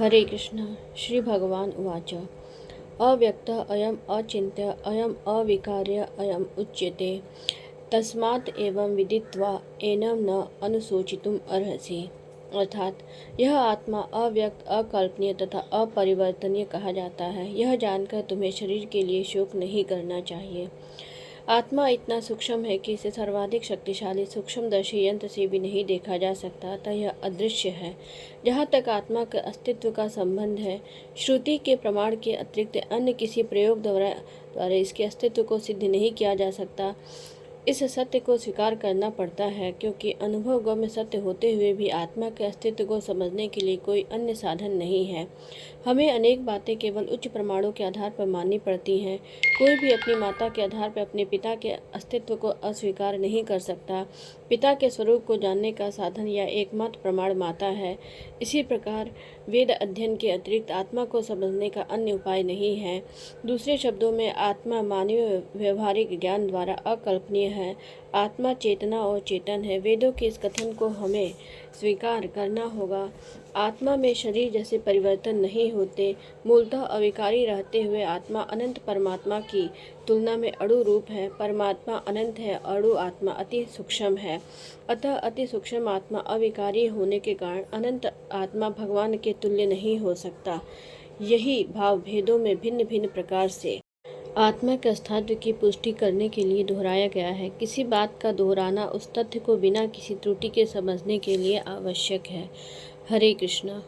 हरे कृष्ण। श्री भगवान उवाच अव्यक्तः अयम् अचिन्त्य अयम् अविकार्य अयम् उच्यते तस्मात् एवं विदित्वा एनं न अनुशोचितुम् अर्हसि। अर्थात यह आत्मा अव्यक्त, अकल्पनीय तथा अपरिवर्तनीय कहा जाता है। यह जानकर तुम्हें शरीर के लिए शोक नहीं करना चाहिए। आत्मा इतना सूक्ष्म है कि इसे सर्वाधिक शक्तिशाली सूक्ष्मदर्शी यंत्र से भी नहीं देखा जा सकता, अतः यह अदृश्य है। जहाँ तक आत्मा के अस्तित्व का संबंध है, श्रुति के प्रमाण के अतिरिक्त अन्य किसी प्रयोग द्वारा इसके अस्तित्व को सिद्ध नहीं किया जा सकता। इस सत्य को स्वीकार करना पड़ता है, क्योंकि अनुभवगम्य सत्य होते हुए भी आत्मा के अस्तित्व को समझने के लिए कोई अन्य साधन नहीं है। हमें अनेक बातें केवल उच्च प्रमाणों के आधार पर माननी पड़ती हैं। कोई भी अपनी माता के आधार पर अपने पिता के अस्तित्व को अस्वीकार नहीं कर सकता। पिता के स्वरूप को जानने का साधन या एकमात्र प्रमाण माता है। इसी प्रकार वेद अध्ययन के अतिरिक्त आत्मा को समझने का अन्य उपाय नहीं है। दूसरे शब्दों में आत्मा मानवीय व्यवहारिक ज्ञान द्वारा अकल्पनीय है। आत्मा चेतना और चेतन है। वेदों के इस कथन को हमें स्वीकार करना होगा। आत्मा में शरीर जैसे परिवर्तन नहीं होते। मूलतः अविकारी रहते हुए आत्मा अनंत परमात्मा की तुलना में अणु रूप है। परमात्मा अनंत है, अणु आत्मा अति सूक्ष्म है। अतः अति सूक्ष्म आत्मा अविकारी होने के कारण अनंत आत्मा भगवान के तुल्य नहीं हो सकता। यही भाव भेदों में भिन्न भिन्न प्रकार से आत्मा के अस्तित्व की पुष्टि करने के लिए दोहराया गया है। किसी बात का दोहराना उस तथ्य को बिना किसी त्रुटि के समझने के लिए आवश्यक है। हरे कृष्णा।